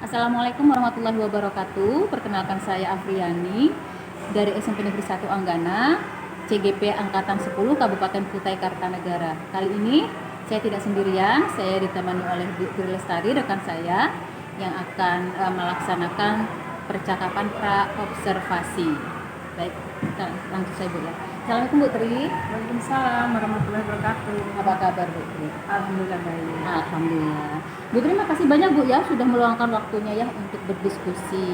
Assalamualaikum warahmatullahi wabarakatuh. Perkenalkan saya Afriani dari SMP Negeri 1 Anggana, CGP Angkatan 10 Kabupaten Kutai Kartanegara. Kali ini saya tidak sendirian, saya ditemani oleh Bu Tri Lestari, rekan saya, yang akan melaksanakan percakapan pra-observasi. Baik, kita langsung saja Bu ya. Assalamualaikum Bu Tri. Waalaikumsalam warahmatullahi wabarakatuh. Apa kabar Bu Tri? Alhamdulillah baik. Alhamdulillah. Bu Tri, makasih banyak Bu ya sudah meluangkan waktunya ya untuk berdiskusi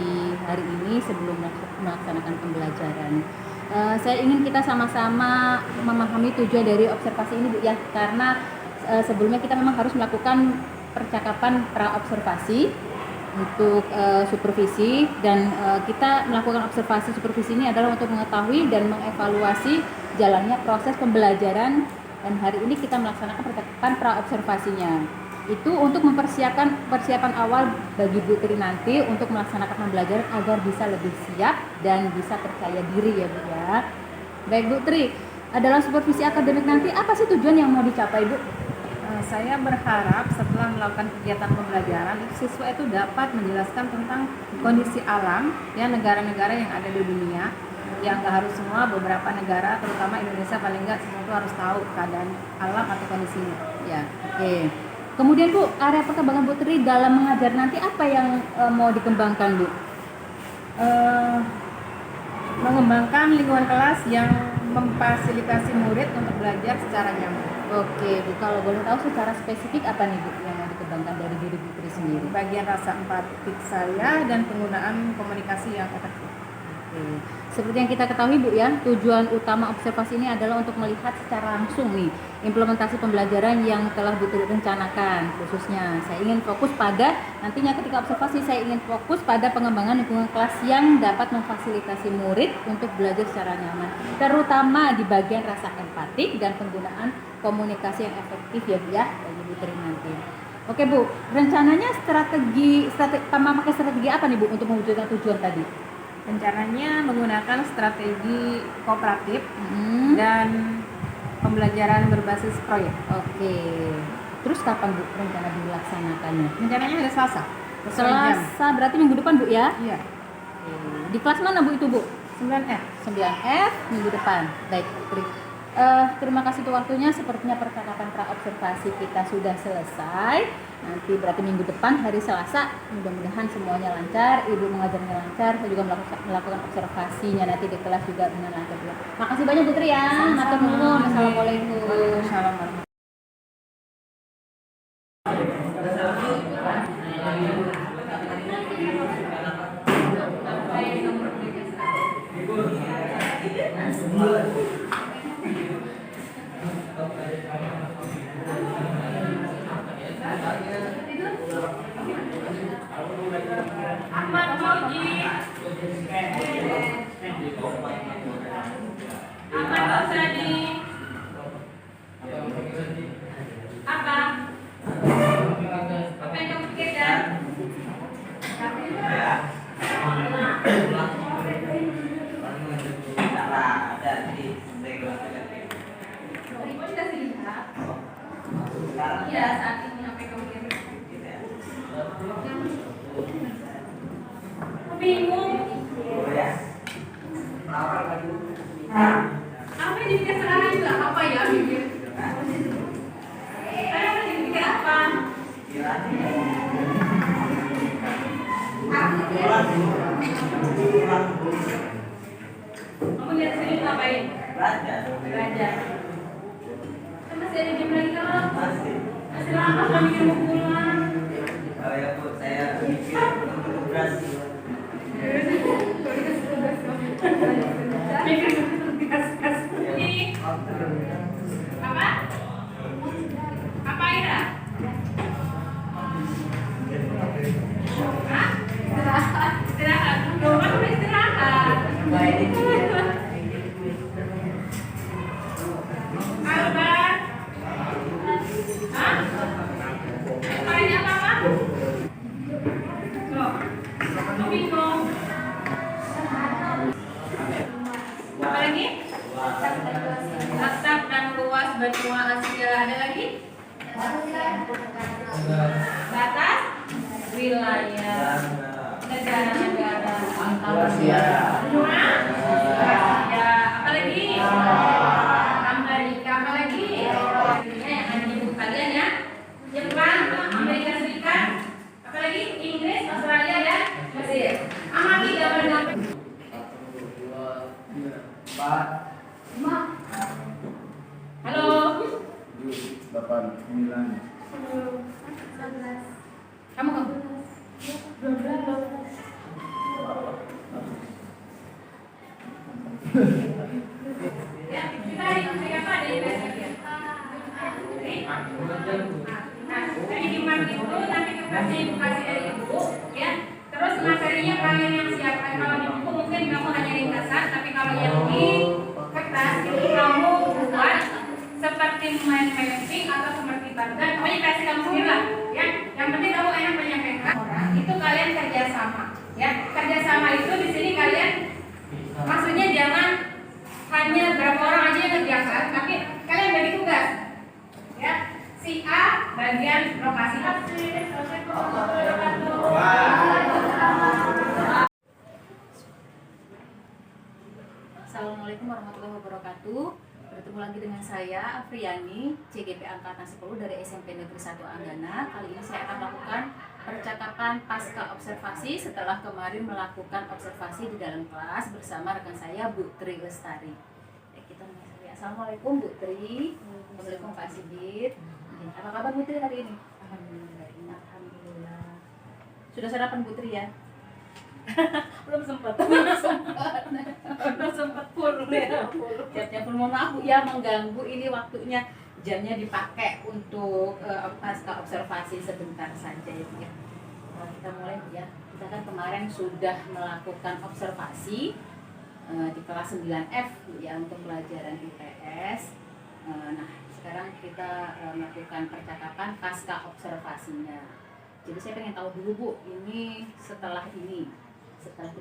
hari ini sebelum melaksanakan pembelajaran. Saya ingin kita sama-sama memahami tujuan dari observasi ini Bu ya, karena sebelumnya kita memang harus melakukan percakapan pra-observasi untuk supervisi, dan kita melakukan observasi supervisi ini adalah untuk mengetahui dan mengevaluasi jalannya proses pembelajaran, dan hari ini kita melaksanakan percakapan pra-observasinya. Itu untuk persiapan awal bagi Bu Tri nanti untuk melaksanakan pembelajaran agar bisa lebih siap dan bisa percaya diri ya Bu ya. Baik Bu Tri, adalah supervisi akademik nanti apa sih tujuan yang mau dicapai Bu? Saya berharap setelah melakukan kegiatan pembelajaran, siswa itu dapat menjelaskan tentang kondisi alam ya, negara-negara yang ada di dunia. Yang nggak harus semua, beberapa negara, terutama Indonesia paling nggak semua itu harus tahu keadaan alam atau kondisinya. Ya, oke. Kemudian Bu, area perkembangan Bu Tri dalam mengajar nanti apa yang mau dikembangkan Bu? Mengembangkan lingkungan kelas yang memfasilitasi murid untuk belajar secara nyaman. Oke Bu, kalau boleh tahu secara spesifik apa nih Bu yang mau dikembangkan dari diri Bu Tri sendiri? Bagian rasa empatik saya dan penggunaan komunikasi yang efektif. Oke. Seperti yang kita ketahui Bu ya, tujuan utama observasi ini adalah untuk melihat secara langsung nih implementasi pembelajaran yang telah Bu Tri rencanakan. Khususnya saya ingin fokus pada nantinya ketika observasi, saya ingin fokus pada pengembangan lingkungan kelas yang dapat memfasilitasi murid untuk belajar secara nyaman, terutama di bagian rasa empatik dan penggunaan komunikasi yang efektif ya Bu ya bagi Bu Tri nanti. Oke Bu, rencananya strategi apa nih Bu untuk mewujudkan tujuan tadi? Rencananya menggunakan strategi kooperatif dan pembelajaran berbasis proyek. Oke. Terus kapan Bu rencana dilaksanakannya? Rencananya hari Selasa. Selasa berarti minggu depan Bu ya? Iya. Di kelas mana Bu itu Bu? 9F. 9F minggu depan. Baik Bu Tri. Terima kasih untuk waktunya. Sepertinya percakapan pra-observasi kita sudah selesai. Nanti berarti minggu depan hari Selasa, mudah-mudahan semuanya lancar, Ibu mengajarnya lancar, saya juga melakukan observasinya nanti di kelas juga dengan lancar juga. Makasih banyak Bu Tri ya. Matur nuwun. Assalamualaikum. Waalaikumsalam. Ahmad Fauji. Ahmad Fauzani. Apa? Apa yang kamu pikirkan? Ibu dikasih lihat. Iya, saat ini apa yang kamu pikirkan? Bingung. Apa yang dipikir sekarang juga? Apa ya pikir? Saya dipikir apa? Kamu lihat sini ngapain? Belajar. Kan masih ada jam lagi kan? Masih lama kan mikir mau pulang. Oh ya Bu, saya mikir untuk tugas. Ini apa? Apa Ira? Hah? Istirahat. Loh, kan udah istirahat. Albar. Hah? Tanya apa? Loh, kamu bingung. Apa lagi? Atap dan luas benua Asia. Ada lagi? Batas? wilayah, negara-negara, Asia, ya, apalagi Amerika, apalagi yang ada di buku kalian ya, Jepang, Amerika Serikat, apalagi Inggris, Australia dan Mesir. Amati gambar-gambar. 1, 2, 3, 4, Halo. 7, 8, 9. Kamu ya, kita hari apa dari besok? Nah, dari Jumat itu nanti kertasnya ibu kasih dari ibu, ya. Terus materinya kalian yang siapkan. Kalau di buku mungkin kamu hanya ringkasan, tapi kalau yang di kertas itu kamu buat seperti main mapping atau seperti bangga. Pokoknya kasih kamu sendiri lah, ya. Yang penting kamu enak menyampaikan. Itu kalian kerjasama, ya. Kerjasama itu di sini kalian, maksudnya jangan hanya berapa orang aja yang kerjakan, tapi kalian bagi tugas, ya. Si A bagian lokasi. Assalamualaikum warahmatullahi wabarakatuh. Bertemu lagi dengan saya Afriani, CGP Angkatan 10 dari SMP Negeri 1 Anggana. Kali ini saya akan melakukan percakapan pasca observasi setelah kemarin melakukan observasi di dalam kelas bersama rekan saya Bu Tri Lestari. Kita mulai. Assalamualaikum Bu Tri. Assalamualaikum Pak Sigit. Apa kabar Bu Tri hari ini? Alhamdulillah. Sudah sarapan Bu Tri ya? belum sempat full ya. Siap-siap full. Mohon maaf Bu ya mengganggu, ini waktunya jamnya dipakai untuk pasca observasi sebentar saja ya Bu ya. Kita mulai Bu ya. Kita kan kemarin sudah melakukan observasi di kelas 9F Bu ya untuk pelajaran IPS. Nah, sekarang kita melakukan percakapan pasca observasinya. Jadi saya pengen tahu dulu Bu, ini setelah kita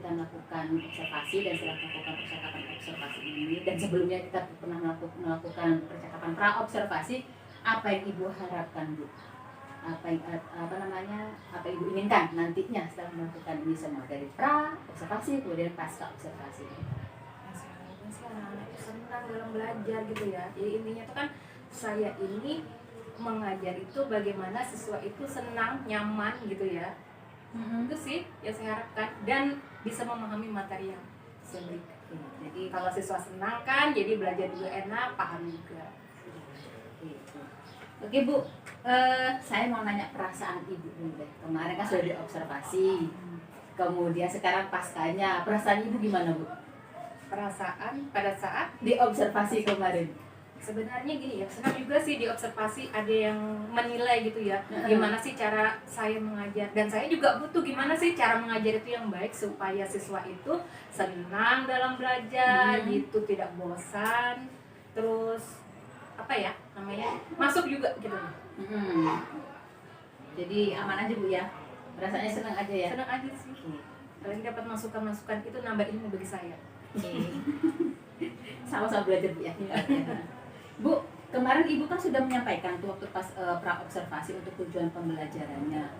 melakukan observasi dan setelah melakukan percakapan observasi ini dan sebelumnya kita pernah melakukan percakapan pra observasi, apa yang Ibu harapkan Bu? Apa yang Ibu inginkan nantinya setelah melakukan ini semua, dari pra observasi kemudian pasca observasi? Anak-anak senang dalam belajar gitu ya. Jadi intinya itu kan saya ini mengajar itu bagaimana siswa itu senang, nyaman gitu ya. Itu sih yang saya harapkan dan bisa memahami materi yang saya berikan. Jadi kalau siswa senang kan, jadi belajar juga enak, paham juga. Oke Bu, saya mau nanya perasaan Ibu dulu deh. Kemarin kan sudah diobservasi, kemudian sekarang paskanya, perasaan Ibu gimana Bu? Perasaan pada saat Diobservasi kemarin. sebenarnya gini ya, senang juga sih diobservasi, ada yang menilai gitu ya, gimana sih cara saya mengajar, dan saya juga butuh gimana sih cara mengajar itu yang baik supaya siswa itu senang dalam belajar gitu, tidak bosan, terus apa ya namanya, masuk juga gitu. Jadi aman aja Bu ya, rasanya senang aja ya? Senang aja sih, kalian dapat masukan-masukan itu nambah ilmu bagi saya. Sama-sama belajar Bu ya. Bu, kemarin Ibu kan sudah menyampaikan tuh waktu pas pra observasi untuk tujuan pembelajarannya.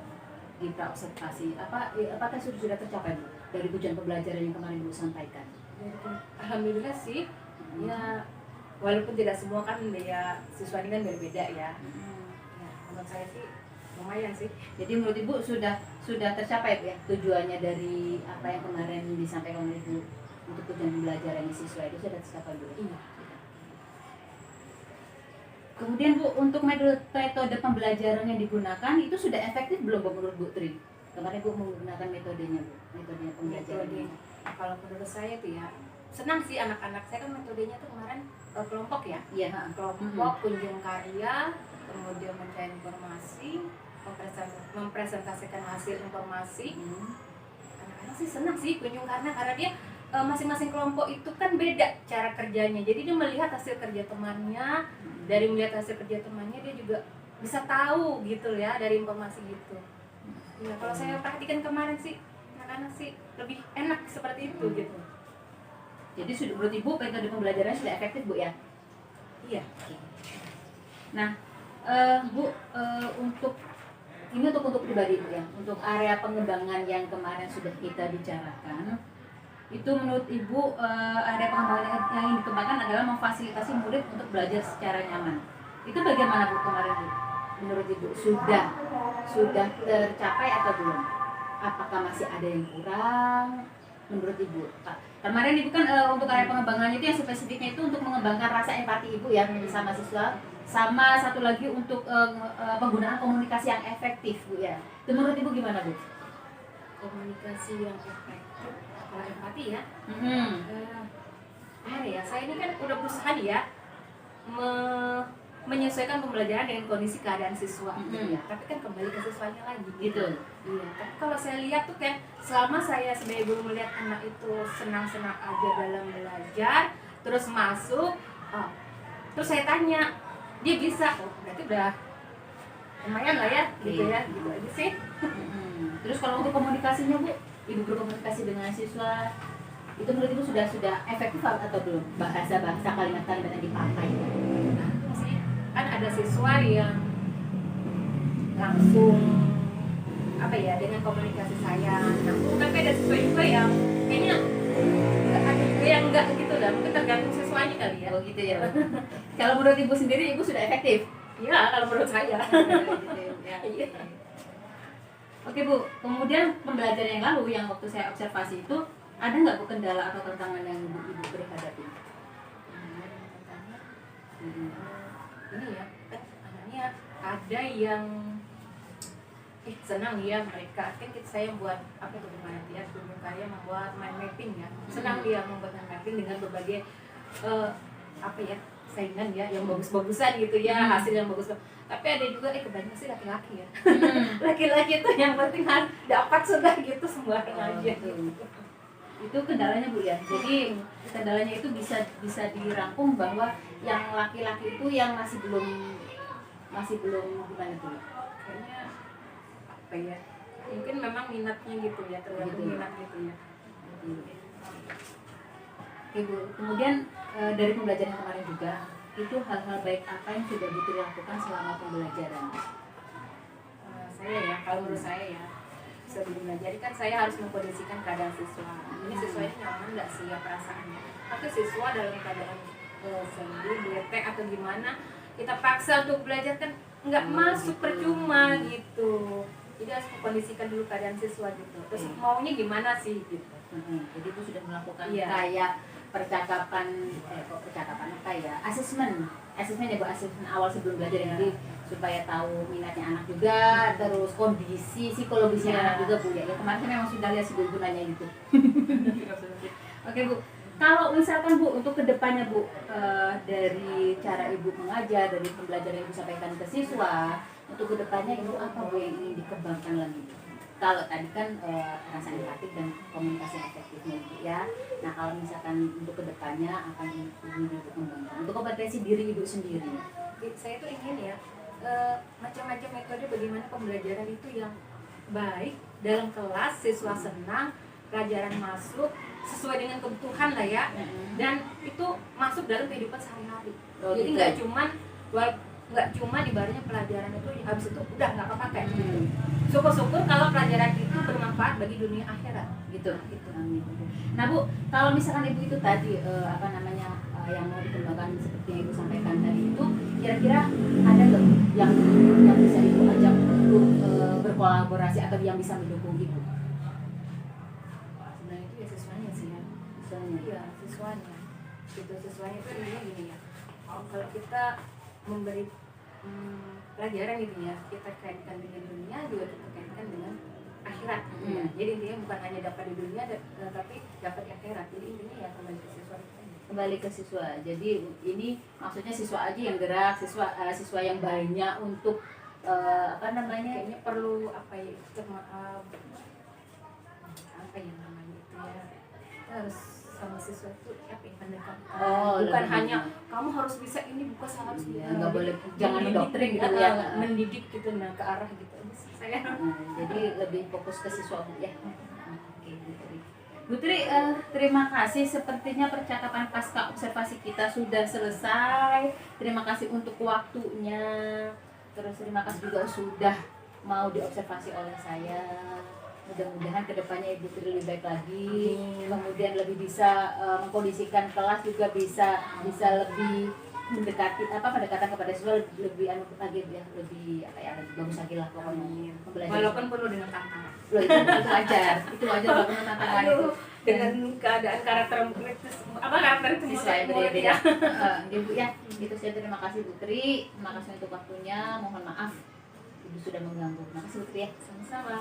Di pra observasi apakah sudah tercapai Bu dari tujuan pembelajaran yang kemarin Ibu sampaikan? Alhamdulillah sih. Ya walaupun tidak semua kan ya siswa ini kan berbeda ya. Ya menurut saya sih lumayan sih. Jadi menurut Ibu sudah tercapai Bu ya tujuannya dari apa yang kemarin disampaikan oleh Ibu untuk tujuan pembelajaran siswa itu sudah tercapai Bu? Iya. Kemudian Bu, untuk metode pembelajaran yang digunakan itu sudah efektif belum Bu menurut Bu Tri? Kemarin Bu menggunakan metodenya Bu, metodenya pembelajaran. Kalau menurut saya tuh ya senang sih anak-anak saya kan metodenya tuh kemarin kelompok ya. Iya. Kelompok, kunjung karya, kemudian mencari informasi, mempresentasikan hasil informasi. Anak-anak sih senang sih kunjung karena dia masing-masing kelompok itu kan beda cara kerjanya, jadi dia melihat hasil kerja temannya, dari melihat hasil kerja temannya dia juga bisa tahu gitu ya dari informasi gitu. Ya kalau saya perhatikan kemarin sih anak-anak sih lebih enak seperti itu gitu. Jadi sudah menurut Ibu metode pembelajaran sudah efektif Bu ya? Iya. Nah, Bu, untuk ini untuk pribadi Bu ya, untuk area pengembangan yang kemarin sudah kita bicarakan, itu menurut Ibu area pengembangan yang ingin dikembangkan adalah memfasilitasi murid untuk belajar secara nyaman. Itu bagaimana Bu kemarin Bu? Menurut Ibu sudah tercapai atau belum? Apakah masih ada yang kurang? Menurut Ibu, kemarin Ibu kan untuk area pengembangannya itu yang spesifiknya itu untuk mengembangkan rasa empati Ibu ya sama siswa, sama satu lagi untuk penggunaan komunikasi yang efektif Bu ya. Itu menurut Ibu gimana Bu? Komunikasi yang efektif, kalau empati ya. Mm-hmm. Gimana ya? Saya ini kan udah berusaha nih ya menyesuaikan pembelajaran dengan kondisi keadaan siswa gitu ya. Tapi kan kembali ke siswanya lagi Gitu. Iya, tapi kalau saya lihat tuh kan selama saya sebagai guru melihat anak itu senang-senang aja dalam belajar, terus masuk, terus saya tanya, dia bisa, berarti udah lumayan lah ya, gitu ya, gitu aja sih. Terus kalau untuk komunikasinya Bu, Ibu berkomunikasi dengan siswa, itu menurut Ibu sudah efektif atau belum? Bahasa kalimat-kalimat yang dipakai. Kan ada siswa yang langsung apa ya dengan komunikasi saya nyambung, tapi ada siswa juga yang kayaknya ada juga yang enggak gitu lah, mungkin tergantung siswanya kali ya. Oh gitu ya. Kalau menurut Ibu sendiri, Ibu sudah efektif? Iya, kalau menurut saya. Iya. Oke Bu, kemudian pembelajaran yang lalu yang waktu saya observasi itu ada nggak Bu kendala atau tantangan yang Ibu berhadapi? Ini ya, kan anaknya ada yang senang ya mereka kan saya buat apa itu gimana dia kunjung karya membuat mind mapping ya, senang dia membuat mind mapping dengan berbagai apa ya saingan ya yang bagus-bagusan gitu ya, hasil yang bagus. Tapi ada juga kebanyakan sih laki-laki ya. Laki-laki itu yang penting harus dapat sudah gitu sembarang aja. Itu kendalanya Bu ya. Jadi kendalanya itu bisa dirangkum bahwa yang laki-laki itu yang masih belum gimana tuh? Kayaknya apa ya? Mungkin memang minatnya gitu ya, tergantung minat gitu ya. Oke Bu, kemudian dari pembelajaran kemarin juga, itu hal-hal baik apa yang sudah Putri lakukan selama pembelajaran? Saya ya, kalau menurut saya ya, sebelum belajar kan saya harus mengkondisikan keadaan siswa. Ini siswanya nyaman nggak sih ya perasaannya? Atau siswa dalam keadaan sedih, bete atau gimana, kita paksa untuk belajar kan nggak masuk, gitu. percuma gitu. Jadi harus mengkondisikan dulu keadaan siswa gitu. Terus maunya gimana sih gitu. Jadi itu sudah melakukan Iya. kayak percakapan kayak asesmen ya Bu, asesmen awal sebelum belajar. Jadi supaya tahu minatnya anak juga, terus kondisi psikologisnya anak juga Bu ya. Kemarin saya memang sudah lihat si Bu nanya gitu. Oke Bu, kalau misalkan Bu untuk kedepannya Bu, dari cara Ibu mengajar, dari pembelajaran yang Ibu sampaikan ke siswa, untuk kedepannya Ibu apa Bu yang ingin dikembangkan lagi? Kalau tadi kan rasa empati dan komunikasi yang efektifnya Ibu ya. Nah kalau misalkan untuk kedepannya apa yang ingin Ibu kembangkan? Untuk kompetensi diri Ibu sendiri? Saya tuh ingin ya macam-macam metode bagaimana pembelajaran itu yang baik dalam kelas, siswa senang, pelajaran masuk sesuai dengan kebutuhan lah ya, dan itu masuk dalam kehidupan sehari-hari. Jadi nggak cuma ibaratnya pelajaran itu habis itu udah nggak kepakai. Syukur-syukur kalau pelajaran itu bermanfaat bagi dunia akhirat gitu. Nah Bu, kalau misalkan Ibu itu tadi yang mau dikembangkan seperti yang Ibu sampaikan tadi itu, kira-kira ada nggak Bu yang bisa Ibu ajak untuk berkolaborasi atau yang bisa mendukung Ibu? Sebenarnya itu ya siswanya sih ya. Iya, siswanya. Gitu, siswanya itu intinya gini ya. Kalau kita memberi pelajaran gitu ya, kita kaitkan dengan dunia juga kita kaitkan dengan akhirat. Ya. Jadi intinya bukan hanya dapat di dunia tapi dapat di akhirat. Jadi intinya ya kembali ke siswa. Jadi ini maksudnya siswa aja yang gerak, siswa yang banyak untuk kayaknya perlu apa ya namanya itu ya, harus sama siswa itu apa ya, pendekatan. Bukan hanya kamu harus bisa ini, bukan harus nggak boleh, jangan mendoktrin gitu ya, mendidik gitu, nah ke arah gitu saya. Jadi lebih fokus ke siswa Bu ya. Oke Bu Tri, terima kasih. Sepertinya percakapan pasca observasi kita sudah selesai. Terima kasih untuk waktunya. Terus terima kasih juga sudah mau diobservasi oleh saya. Mudah-mudahan kedepannya Ibu Tri lebih baik lagi, kemudian lebih bisa mengkondisikan kelas juga bisa lebih mendekati pendekatan kepada siswa lebih lagi ya, lebih lebih bagus lagi lah pokoknya. Walaupun penuh dengan tantangan. Loh, itu wajar, itu wajar walaupun tantangan itu. Dengan keadaan karakter itu Siswa yang murid berbeda. ya. Ibu ya, itu saya terima kasih Bu Tri, terima kasih untuk waktunya. Mohon maaf Ibu sudah mengganggu. Terima kasih Bu Tri ya. Sama-sama.